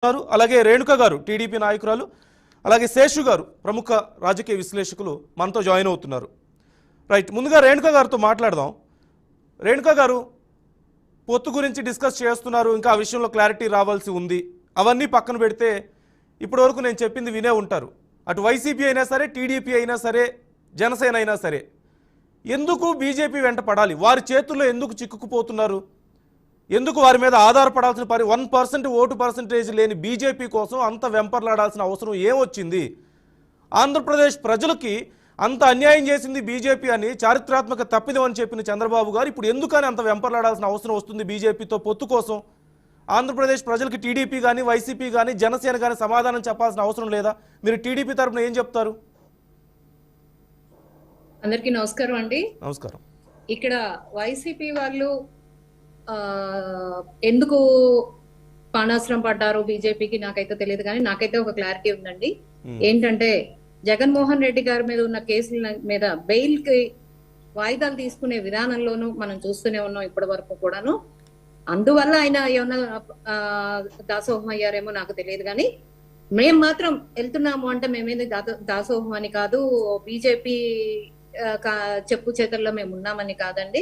అలాగే రేణుక గారు టీడీపీ నాయకురాలు, అలాగే శేషు గారు ప్రముఖ రాజకీయ విశ్లేషకులు మనతో జాయిన్ అవుతున్నారు. రైట్, ముందుగా రేణుక గారితో మాట్లాడదాం. రేణుక గారు, పొత్తు గురించి డిస్కస్ చేస్తున్నారు, ఇంకా ఆ విషయంలో క్లారిటీ రావాల్సి ఉంది. అవన్నీ పక్కన పెడితే ఇప్పటివరకు నేను చెప్పింది వినే ఉంటారు. అటు వైసీపీ అయినా సరే, టీడీపీ అయినా సరే, జనసేన అయినా సరే, ఎందుకు బీజేపీ వెంట పడాలి? వారి చేతుల్లో ఎందుకు చిక్కుకుపోతున్నారు? ఎందుకు వారి మీద ఆధారపడాల్సిన 1% ఓటు పర్సంటేజ్ లేని బీజేపీ కోసం అంత వెంపర్లాడాల్సిన అవసరం ఏమొచ్చింది? ఆంధ్రప్రదేశ్ ప్రజలకి అంత అన్యాయం చేసింది బీజేపీ అని చారిత్రాత్మక తప్పిదం అని చెప్పిన చంద్రబాబు గారు ఇప్పుడు ఎందుకని అంత వెంపర్లాడాల్సిన అవసరం వస్తుంది బీజేపీతో పొత్తు కోసం? ఆంధ్రప్రదేశ్ ప్రజలకి టీడీపీ కానీ, వైసీపీ కానీ, జనసేన కానీ సమాధానం చెప్పాల్సిన అవసరం లేదా? మీరు టీడీపీ తరఫున ఏం చెప్తారు? అందరికీ నమస్కారం అండి. నమస్కారం. ఇక్కడ వైసీపీ వాళ్ళు ఎందుకు పానాశ్రం పడ్డారో బీజేపీకి నాకైతే తెలియదు, కానీ నాకైతే ఒక క్లారిటీ ఉందండి. ఏంటంటే జగన్మోహన్ రెడ్డి గారి మీద ఉన్న కేసుల మీద బెయిల్ కి వాయిదాలు తీసుకునే విధానంలోనూ మనం చూస్తూనే ఉన్నాం ఇప్పటి వరకు కూడాను. అందువల్ల ఆయన ఏమన్నా దాసోహం అయ్యారేమో నాకు తెలియదు, కానీ మేము మాత్రం వెళ్తున్నాము అంటే మేమేది దాసోహం అని కాదు, బీజేపీ చెప్పు చేతల్లో మేము ఉన్నామని కాదండి.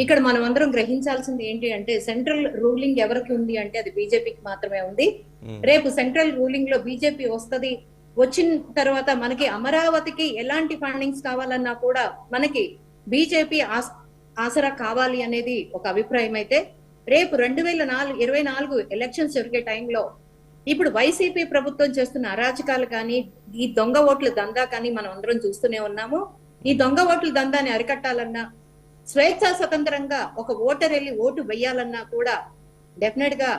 ఇక్కడ మనం అందరం గ్రహించాల్సింది ఏంటి అంటే, సెంట్రల్ రూలింగ్ ఎవరికి ఉంది అంటే అది బీజేపీకి మాత్రమే ఉంది. రేపు సెంట్రల్ రూలింగ్ లో బీజేపీ వస్తది, వచ్చిన తర్వాత మనకి అమరావతికి ఎలాంటి ఫండింగ్స్ కావాలన్నా కూడా మనకి బీజేపీ ఆసరా కావాలి అనేది ఒక అభిప్రాయం అయితే, రేపు 2024 ఎలక్షన్స్ జరిగే టైంలో ఇప్పుడు వైసీపీ ప్రభుత్వం చేస్తున్న అరాచకాలు కానీ, ఈ దొంగ ఓట్ల దందా కానీ మనం అందరం చూస్తూనే ఉన్నాము. ఈ దొంగ ఓట్ల దందాన్ని అరికట్టాలన్నా, స్వేచ్ఛా స్వతంత్రంగా ఒక ఓటర్ వెళ్ళి ఓటు వెయ్యాలన్నా కూడా డెఫినెట్ గా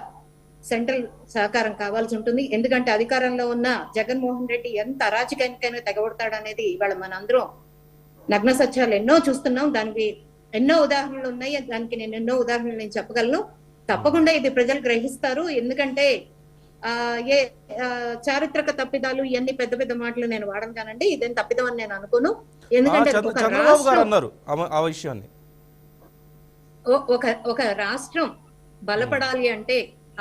సెంట్రల్ సహకారం కావాల్సి ఉంటుంది. ఎందుకంటే అధికారంలో ఉన్న జగన్మోహన్ రెడ్డి ఎంత అరాచకానికైనా తెగబడతాడనేది ఇవాళ మనందరం నగ్న సత్యాలు ఎన్నో చూస్తున్నాం. దానికి ఎన్నో ఉదాహరణలు ఉన్నాయి, దానికి నేను ఎన్నో ఉదాహరణలు నేను చెప్పగలను. తప్పకుండా ఇది ప్రజలు గ్రహిస్తారు. ఎందుకంటే ఏ చారిత్రక తప్పిదాలు ఇవన్నీ పెద్ద పెద్ద మాటలు నేను వాడను కానండి, ఇదేం తప్పిదం అని నేను అనుకోను. ఎందుకంటే ఒక రాష్ట్రం బలపడాలి అంటే,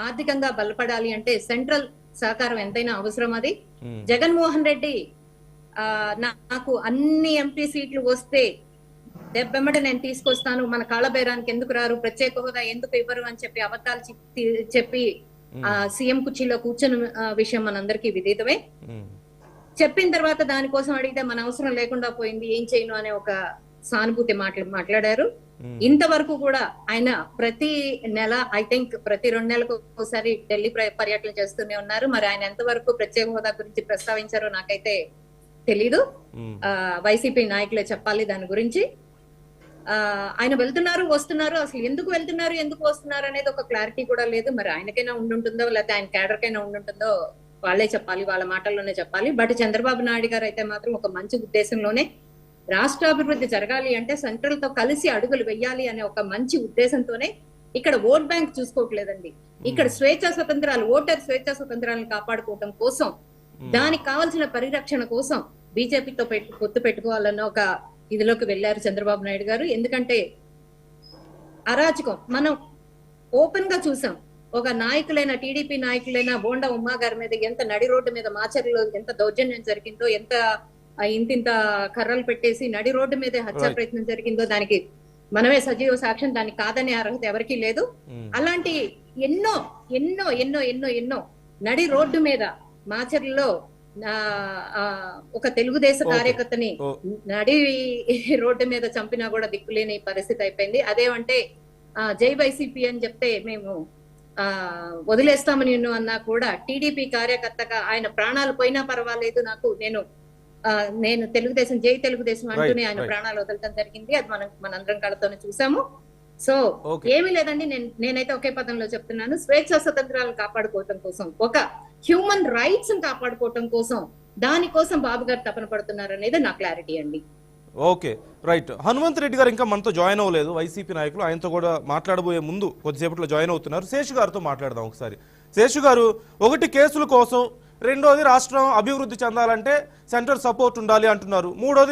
ఆర్థికంగా బలపడాలి అంటే సెంట్రల్ సహకారం ఎంతైనా అవసరం. అది జగన్మోహన్ రెడ్డి నాకు అన్ని ఎంపీ సీట్లు వస్తే దెబ్బెమ్మట నేను తీసుకొస్తాను, మన కాళ్ళబేరానికి ఎందుకు రారు, ప్రత్యేక హోదా ఎందుకు ఇవ్వరు అని చెప్పి అబద్ధాలు చెప్పి సీఎం కుర్చీలో కూర్చొని విషయం మనందరికీ విదితమే. చెప్పిన తర్వాత దానికోసం అడిగితే మన అవసరం లేకుండా పోయింది, ఏం చేయను అనే ఒక సానుభూతి మాట్లాడారు. ఇంతవరకు కూడా ఆయన ప్రతి నెల, ఐ థింక్ ప్రతి 2 నెలలకు ఒకసారి ఢిల్లీ పర్యటన చేస్తూనే ఉన్నారు. మరి ఆయన ఎంతవరకు ప్రత్యేక హోదా గురించి ప్రస్తావించారో నాకైతే తెలీదు. వైసీపీ నాయకులే చెప్పాలి దాని గురించి. ఆయన వెళ్తున్నారు, వస్తున్నారు, అసలు ఎందుకు వెళ్తున్నారు, ఎందుకు వస్తున్నారు అనేది ఒక క్లారిటీ కూడా లేదు. మరి ఆయనకైనా ఉండుంటుందో లేకపోతే ఆయన క్యాడర్ కైనా ఉండుంటుందో వాళ్ళే చెప్పాలి, వాళ్ళ మాటల్లోనే చెప్పాలి. బట్ చంద్రబాబు నాయుడు గారు అయితే మాత్రం ఒక మంచి ఉద్దేశంలోనే, రాష్ట్రాభివృద్ధి జరగాలి అంటే సెంట్రల్ తో కలిసి అడుగులు వెయ్యాలి అనే ఒక మంచి ఉద్దేశంతోనే ఇక్కడ ఓట్ బ్యాంక్ చూసుకోవట్లేదండి. ఇక్కడ స్వేచ్ఛా స్వతంత్రాలు, ఓటర్ స్వేచ్ఛా స్వతంత్రాలను కాపాడుకోవటం కోసం, దానికి కావాల్సిన పరిరక్షణ కోసం బీజేపీతో పొత్తు పెట్టుకోవాలన్న ఒక ఇదిలోకి వెళ్లారు చంద్రబాబు నాయుడు గారు. ఎందుకంటే అరాచకం మనం ఓపెన్ గా చూసాం. ఒక నాయకులైన, టీడీపీ నాయకులైన బోండా ఉమ్మా గారి మీద ఎంత నడి రోడ్డు మీద మాచర్లో ఎంత దౌర్జన్యం జరిగిందో, ఎంత ఇంతింత కర్రలు పెట్టేసి నడి రోడ్డు మీద హత్యా ప్రయత్నం జరిగిందో దానికి మనమే సజీవ సాక్ష్యం. దానికి కాదనే అర్హత ఎవరికీ లేదు. అలాంటి ఎన్నో ఎన్నో ఎన్నో ఎన్నో ఎన్నో నడి రోడ్డు మీద మాచర్లలో ఒక తెలుగుదేశం కార్యకర్తని నడి రోడ్డు మీద చంపినా కూడా దిక్కులేని పరిస్థితి అయిపోయింది. అదేమంటే జై వైసీపీ అని చెప్తే మేము వదిలేస్తామని అన్నా కూడా టీడీపీ కార్యకర్తగా ఆయన ప్రాణాలు పోయినా పర్వాలేదు, నేను తెలుగుదేశం, జై తెలుగుదేశం అంటూనే ఆయన ప్రాణాలు వదలటం జరిగింది. అది మనందరం కళ్ళతోనే చూసాము. సో ఏమీ లేదండి, నేనైతే ఒకే పదంలో చెప్తున్నాను, స్వేచ్ఛా స్వతంత్రాలను కాపాడుకోవటం కోసం, ఒక హ్యూమన్ రైట్స్ కాపాడుకోవటం కోసం, దానికోసం బాబు గారు తపన పడుతున్నారు అనేది నా క్లారిటీ అండి. Okay, right. హనుమంత్ రెడ్డి గారు ఇంకా మనతో జాయిన్ అవ్వలేదు, వైసీపీ నాయకులు. ఆయనతో కూడా మాట్లాడబోయే ముందు కొద్దిసేపట్లో జాయిన్ అవుతున్నారు. శేషు గారితో మాట్లాడదాం ఒకసారి. శేషు గారు, ఒకటి కేసుల కోసం, రెండోది రాష్ట్రం అభివృద్ధి చెందాలంటే సెంట్రల్ సపోర్ట్ ఉండాలి అంటున్నారు, మూడోది